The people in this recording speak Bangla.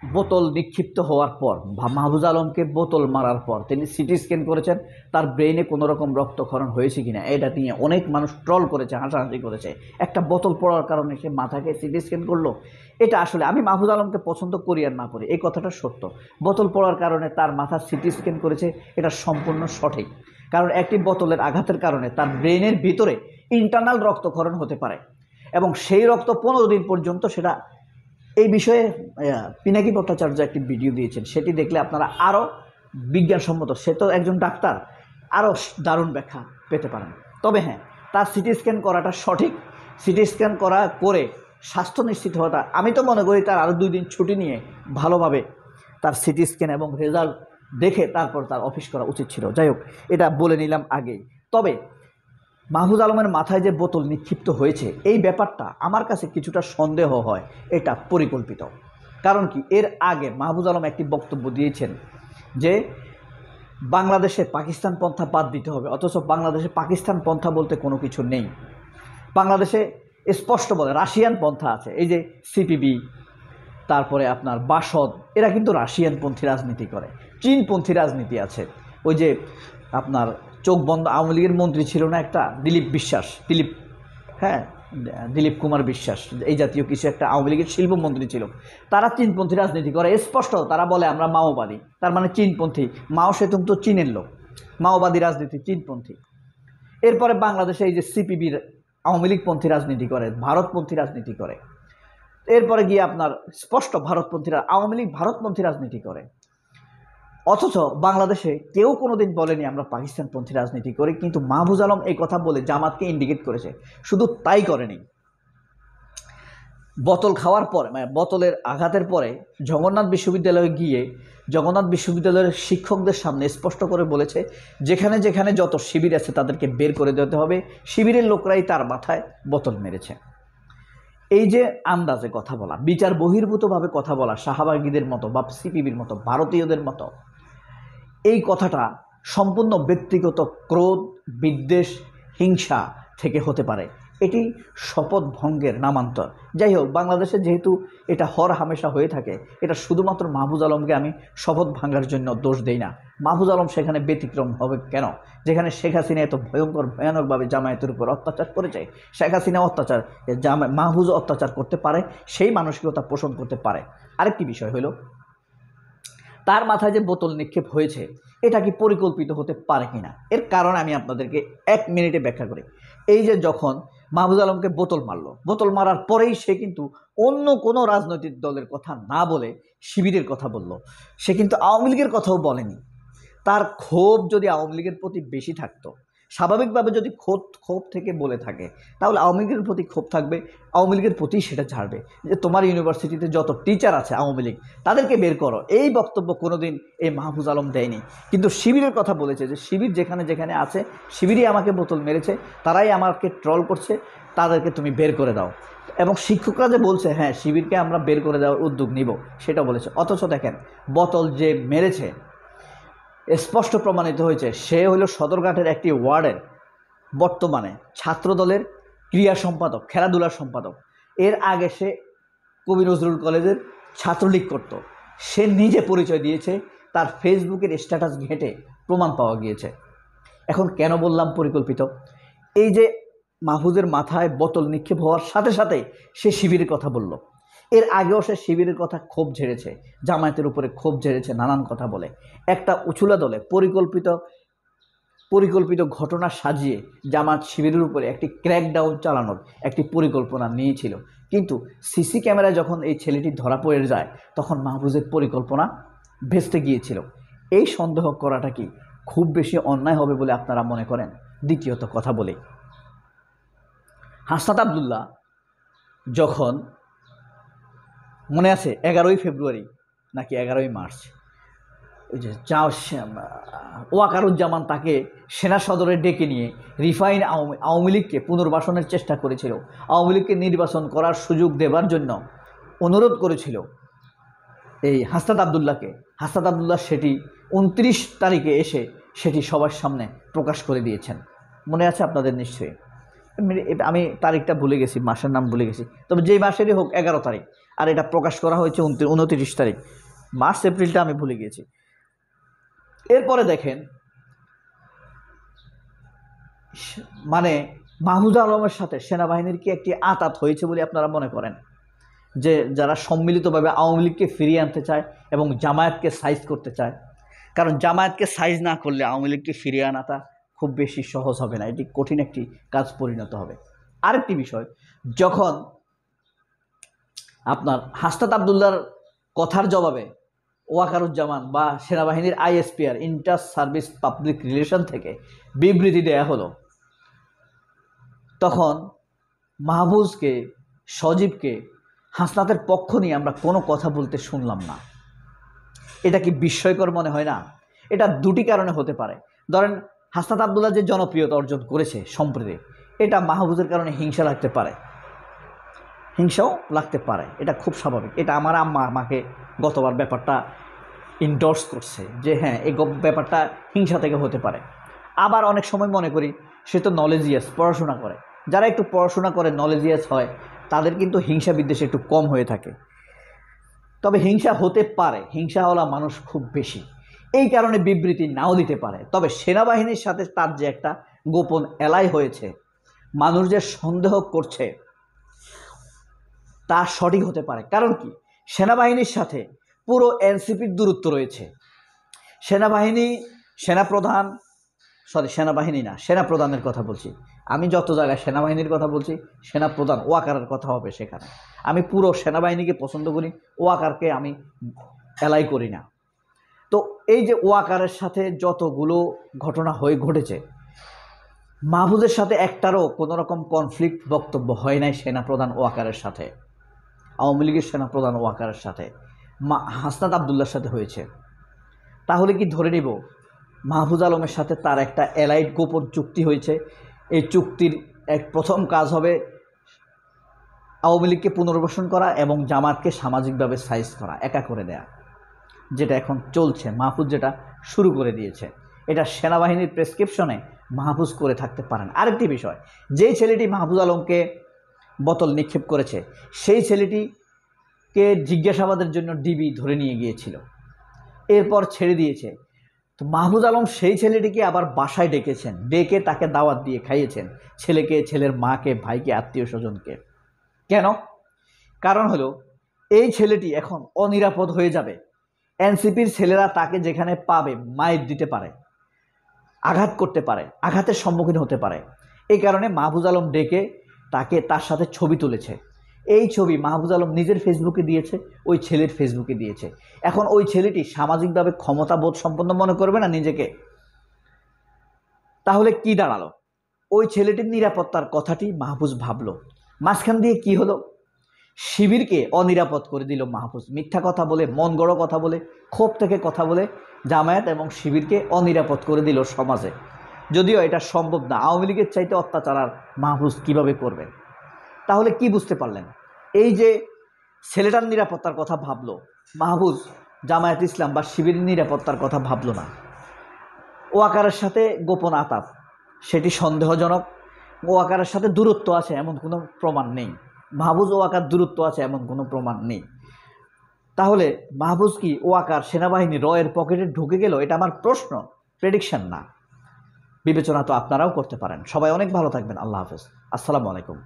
বোতল নিক্ষিপ্ত হওয়ার পর মাহফুজ আলমকে বোতল মারার পর তিনি সিটি স্ক্যান করেছেন, তার ব্রেইনে কোনো রকম রক্তক্ষরণ হয়েছে কিনা এটা নিয়ে অনেক মানুষ ট্রল করেছে, হাসাহাসি করেছে। একটা বোতল পড়ার কারণে সে মাথাকে সিটি স্ক্যান করলো। এটা আসলে আমি মাহফুজ আলমকে পছন্দ করি আর না করি, এই কথাটা সত্য। বোতল পড়ার কারণে তার মাথা সিটি স্ক্যান করেছে, এটা সম্পূর্ণ সঠিক। কারণ একটি বোতলের আঘাতের কারণে তার ব্রেইনের ভিতরে ইন্টারনাল রক্তক্ষরণ হতে পারে, এবং সেই রক্ত 15 দিন পর্যন্ত সেটা। এই বিষয়ে পিনাকি ভট্টাচার্য একটি ভিডিও দিয়েছেন, সেটি দেখলে আপনারা আরও বিজ্ঞানসম্মত, সে তো একজন ডাক্তার, আরও দারুণ ব্যাখ্যা পেতে পারেন। তবে হ্যাঁ, তার সিটি স্ক্যান করাটা সঠিক। সিটি স্ক্যান করে স্বাস্থ্য নিশ্চিত হওয়াটা, আমি তো মনে করি তার আরও 2 দিন ছুটি নিয়ে ভালোভাবে তার সিটি স্ক্যান এবং রেজাল্ট দেখে তারপর তার অফিস করা উচিত ছিল। যাই হোক, এটা বলে নিলাম আগেই। তবে মাহফুজ আলমের মাথায় যে বোতল নিক্ষিপ্ত হয়েছে, এই ব্যাপারটা আমার কাছে কিছুটা সন্দেহ হয় এটা পরিকল্পিত। কারণ কি, এর আগে মাহফুজ আলম একটি বক্তব্য দিয়েছেন যে বাংলাদেশে পাকিস্তান পন্থা বাদ দিতে হবে, অথচ বাংলাদেশে পাকিস্তান পন্থা বলতে কোনো কিছু নেই। বাংলাদেশে স্পষ্ট বলে রাশিয়ান পন্থা আছে। এই যে সিপিবি, তারপরে আপনার বাসদ, এরা কিন্তু রাশিয়ানপন্থী রাজনীতি করে, চীনপন্থী রাজনীতি আছে। ওই যে আপনার চোখ বন্ধ আওয়ামী লীগের মন্ত্রী ছিল না একটা, দিলীপ কুমার বিশ্বাস, এই জাতীয় কিছু একটা আওয়ামী লীগের শিল্পমন্ত্রী ছিল। তারা চীনপন্থী রাজনীতি করে, স্পষ্ট তারা বলে আমরা মাওবাদী, তার মানে চীনপন্থী। মাও সেতুং তো চীনের লোক, মাওবাদী রাজনীতি চীনপন্থী। এরপরে বাংলাদেশে এই যে সিপিবির আওয়ামী লীগপন্থী রাজনীতি করে, ভারতপন্থী রাজনীতি করে। এরপরে গিয়ে আপনার স্পষ্ট ভারতপন্থীরা, আওয়ামী লীগ ভারতপন্থী রাজনীতি করে। অথচ বাংলাদেশে কেউ কোনোদিন বলেনি আমরা পাকিস্তানপন্থী রাজনীতি করি, কিন্তু মাহফুজ আলম এই কথা বলে জামাতকে ইন্ডিকেট করেছে। শুধু তাই করেনি, বোতল খাওয়ার পরে, মানে বোতলের আঘাতের পরে জগন্নাথ বিশ্ববিদ্যালয়ে গিয়ে জগন্নাথ বিশ্ববিদ্যালয়ের শিক্ষকদের সামনে স্পষ্ট করে বলেছে যেখানে যেখানে যত শিবির আছে তাদেরকে বের করে দিতে হবে, শিবিরের লোকরাই তার মাথায় বোতল মেরেছে। এই যে আন্দাজে কথা বলা, বিচার বহির্ভূতভাবে কথা বলা, শাহবাগীদের মতো বা সিপিবির মতো, ভারতীয়দের মতো, এই কথাটা সম্পূর্ণ ব্যক্তিগত ক্রোধ, বিদ্বেষ, হিংসা থেকে হতে পারে। এটি শপথ ভঙ্গের নামান্তর। যাই হোক, বাংলাদেশে যেহেতু এটা হর হামেশা হয়ে থাকে, এটা শুধুমাত্র মাহফুজ আলমকে আমি শপথ ভাঙার জন্য দোষ দেই না। মাহফুজ আলম সেখানে ব্যতিক্রম হবে কেন? যেখানে শেখ হাসিনা এত ভয়ানকভাবে জামায়াতের উপর অত্যাচার করেছে, শেখ হাসিনা মাহফুজ অত্যাচার করতে পারে, সেই মানসিকতা পোষণ করতে পারে। আরেকটি বিষয় হলো, তার মাথায় যে বোতল নিক্ষেপ হয়েছে এটা কি পরিকল্পিত হতে পারে কিনা, এর কারণ আমি আপনাদেরকে 1 মিনিটে ব্যাখ্যা করি। এই যে যখন মাহফুজ আলমকে বোতল মারার পরেই সে কিন্তু অন্য কোনো রাজনৈতিক দলের কথা না বলে শিবিরের কথা বলল। সে কিন্তু আওয়ামী লীগের কথাও বলেনি। তার ক্ষোভ যদি আওয়ামী লীগের প্রতি বেশি থাকতো, স্বাভাবিকভাবে যদি ক্ষোভ থেকে বলে থাকে, তাহলে আওয়ামী লীগের প্রতি ক্ষোভ থাকবে, আওয়ামী লীগের প্রতি সেটা ঝাড়বে যে তোমার ইউনিভার্সিটিতে যত টিচার আছে আওয়ামী লীগ, তাদেরকে বের করো। এই বক্তব্য কোনোদিন এই মাহফুজ আলম দেয়নি, কিন্তু শিবিরের কথা বলেছে যে শিবির যেখানে যেখানে আছে, শিবিরই আমাকে বোতল মেরেছে, তারাই আমাকে ট্রল করছে, তাদেরকে তুমি বের করে দাও। এবং শিক্ষকরা যে বলছে হ্যাঁ শিবিরকে আমরা বের করে দেওয়ার উদ্যোগ নিব, সেটা বলেছে। অথচ দেখেন, বোতল যে মেরেছে স্পষ্ট প্রমাণিত হয়েছে সে হলো সদরঘাটের একটি ওয়ার্ডের বর্তমানে ছাত্রদলের ক্রীড়া সম্পাদক, খেলাধুলার সম্পাদক। এর আগে সে কবি নজরুল কলেজের ছাত্রলীগ করত। সে নিজে পরিচয় দিয়েছে, তার ফেসবুকের স্ট্যাটাস ঘেঁটে প্রমাণ পাওয়া গিয়েছে। এখন কেন বললাম পরিকল্পিত? এই যে মাহফুজের মাথায় বোতল নিক্ষেপ হওয়ার সাথে সাথে সে শিবিরের কথা বলল। এর আগেও সে শিবিরের কথা ক্ষোভ ঝেড়েছে, জামায়াতের উপরে ক্ষোভ ঝেড়েছে নানান কথা বলে। একটা উছুলা দলে পরিকল্পিত ঘটনা সাজিয়ে জামাত শিবিরের উপরে একটি ক্র্যাকডাউন চালানোর একটি পরিকল্পনা নিয়েছিল। কিন্তু সিসি ক্যামেরায় যখন এই ছেলেটি ধরা পড়ে যায়, তখন মাহফুজের পরিকল্পনা ভেস্তে গিয়েছিল। এই সন্দেহ করাটা কি খুব বেশি অন্যায় হবে বলে আপনারা মনে করেন? দ্বিতীয়ত কথা বলে, হাসনাত আবদুল্লাহ যখন, মনে আছে 11ই ফেব্রুয়ারি নাকি 11ই মার্চ, ওই যে ওয়াকারুজ্জামান তাকে সেনা সদরে ডেকে নিয়ে রিফাইন আওয়ামী লীগকে পুনর্বাসনের চেষ্টা করেছিল, আওয়ামী লীগকে নির্বাচন করার সুযোগ দেবার জন্য অনুরোধ করেছিল এই হাসনাত আবদুল্লাহকে। হাসনাত আবদুল্লাহ সেটি 29 তারিখে এসে সেটি সবার সামনে প্রকাশ করে দিয়েছেন। মনে আছে আপনাদের নিশ্চয়ই? আমি তারিখটা ভুলে গেছি, মাসের নাম ভুলে গেছি, তবে যেই মাসেরই হোক 11 তারিখ। আর এটা প্রকাশ করা হয়েছে 29 তারিখ, মার্চ এপ্রিলটা আমি ভুলে গিয়েছি। এরপরে দেখেন মানে মাহফুজা আলমের সাথে সেনাবাহিনীর কি একটি আঁতাত হয়েছে বলে আপনারা মনে করেন, যে যারা সম্মিলিতভাবে আওয়ামী লীগকে ফিরিয়ে আনতে চায় এবং জামায়াতকে সাইজ করতে চায়? কারণ জামায়াতকে সাইজ না করলে আওয়ামী লীগকে ফিরিয়ে আনাটা খুব বেশি সহজ হবে না, এটি কঠিন একটি কাজ পরিণত হবে। আরেকটি বিষয়, যখন আপনার হাসনাত আবদুল্লাহর কথার জবাবে ওয়াকারুজ্জামান বা সেনাবাহিনীর ISPR inter service public relation থেকে বিবৃতি দেয়া হলো, তখন মাহফুজকে, সজীবকে, হাসনাতের পক্ষ নিয়ে আমরা কোনো কথা বলতে শুনলাম না। এটা কি বিস্ময়কর মনে হয় না? এটা দুটি কারণে হতে পারে। ধরেন হাসনাত আবদুল্লাহ যে জনপ্রিয়তা অর্জন করেছে সম্প্রতি, এটা মাহফুজের কারণে হিংসা লাগতে পারে, হিংসাও লাগতে পারে, এটা খুব স্বাভাবিক। এটা আমার আম্মা আমাকে গতবার ব্যাপারটা ইন্ডোর্স করছে যে হ্যাঁ এই ব্যাপারটা হিংসা থেকে হতে পারে। আবার অনেক সময় মনে করি সে তো নলেজিয়াস, পড়াশোনা করে, যারা একটু পড়াশোনা করে নলেজিয়াস হয় তাদের কিন্তু হিংসা বিদ্বেষ একটু কম হয়ে থাকে। তবে হিংসা হতে পারে, হিংসাওয়ালা মানুষ খুব বেশি, এই কারণে বিবৃতি নাও দিতে পারে। তবে সেনাবাহিনীর সাথে তার যে একটা গোপন এলাই হয়েছে, মানুষ যে সন্দেহ করছে তা সঠিক হতে পারে। কারণ কি, সেনাবাহিনীর সাথে পুরো এনসিপির দূরত্ব রয়েছে। সেনাপ্রধানের কথা বলছি আমি, যত জায়গায় সেনাবাহিনীর কথা বলছি সেনাপ্রধান ওয়াকারের কথা হবে সেখানে। আমি পুরো সেনাবাহিনীকে পছন্দ করি, ওয়াকারকে আমি এলাই করি না। তো এই যে ওয়াকারের সাথে যতগুলো ঘটনা ঘটেছে, মাহফুজের সাথে একটারও কোনো রকম কনফ্লিক্ট বক্তব্য হয় নাই সেনাপ্রধান ওয়াকারের সাথে, আওয়ামী লীগের সেনাপ্রধান ওয়াকারের সাথে, হাসনাত আবদুল্লার সাথে হয়েছে। তাহলে কি ধরে নিব মাহফুজ আলমের সাথে তার একটা এলাইট গোপন চুক্তি হয়েছে? এই চুক্তির প্রথম কাজ হবে আওয়ামী লীগকে পুনর্বাসন করা এবং জামাতকে সামাজিকভাবে সাইজ করা, একা করে দেয়া, যেটা এখন চলছে। মাহফুজ যেটা শুরু করে দিয়েছে, এটা সেনাবাহিনীর প্রেসক্রিপশনে মাহফুজ করে থাকতে পারেন। আরেকটি বিষয়, যেই ছেলেটি মাহফুজ আলমকে বোতল নিক্ষেপ করেছে সেই ছেলেটিকে জিজ্ঞাসাবাদের জন্য ডিবি ধরে নিয়ে গিয়েছিল, এরপর ছেড়ে দিয়েছে। তো মাহফুজ আলম সেই ছেলেটিকে আবার বাসায় ডেকেছেন, ডেকে তাকে দাওয়াত দিয়ে খাইয়েছেন, ছেলেকে, ছেলের মাকে, ভাইকে, আত্মীয় স্বজনকে। কেন? কারণ হলো এই ছেলেটি এখন অনিরাপদ হয়ে যাবে। এনসিপির ছেলেরা তাকে যেখানে পাবে মাইর দিতে পারে, আঘাত করতে পারে, আঘাতের সম্মুখীন হতে পারে। এই কারণে মাহফুজ আলম ডেকে তার সাথে ছবি তুলেছে। এই ছবি মাহফুজ আলম নিজের ফেসবুকে দিয়েছে, ওই ছেলের ফেসবুকে দিয়েছে। এখন ওই ছেলেটি সামাজিকভাবে ক্ষমতাবোধ সম্পন্ন মনে করবে না নিজেকে? তাহলে কি দাঁড়ালো? ওই ছেলেটির নিরাপত্তার কথাটি মাহফুজ ভাবলো, মাঝখান দিয়ে কি হলো? শিবিরকে অনিরাপদ করে দিল মাহফুজ। মিথ্যা কথা বলে, মন গড়ো কথা বলে, ক্ষোভ থেকে কথা বলে জামায়াত এবং শিবিরকে অনিরাপদ করে দিল সমাজে। যদিও এটা সম্ভব না, আওয়ামী লীগের চাইতে অত্যাচার আর মাহফুজ কীভাবে করবেন? তাহলে কি বুঝতে পারলেন? এই যে ছেলেটার নিরাপত্তার কথা ভাবলো মাহফুজ, জামায়াত ইসলাম বা শিবিরের নিরাপত্তার কথা ভাবলো না। ওয়াকারের সাথে গোপন আতাপ, সেটি সন্দেহজনক। ওয়াকারের সাথে দূরত্ব আছে এমন কোনো প্রমাণ নেই। মাহফুজ ওয়াকার দূরত্ব আছে এমন কোনো প্রমাণ নেই। তাহলে মাহফুজ কি ওয়াকার সেনাবাহিনী রয়ের পকেটে ঢুকে গেল? এটা আমার প্রশ্ন, প্রেডিকশন না। বিবেচনা তো আপনারাও করতে পারেন। সবাই অনেক ভালো থাকবেন। আল্লাহ হাফেজ, আসসালামু আলাইকুম।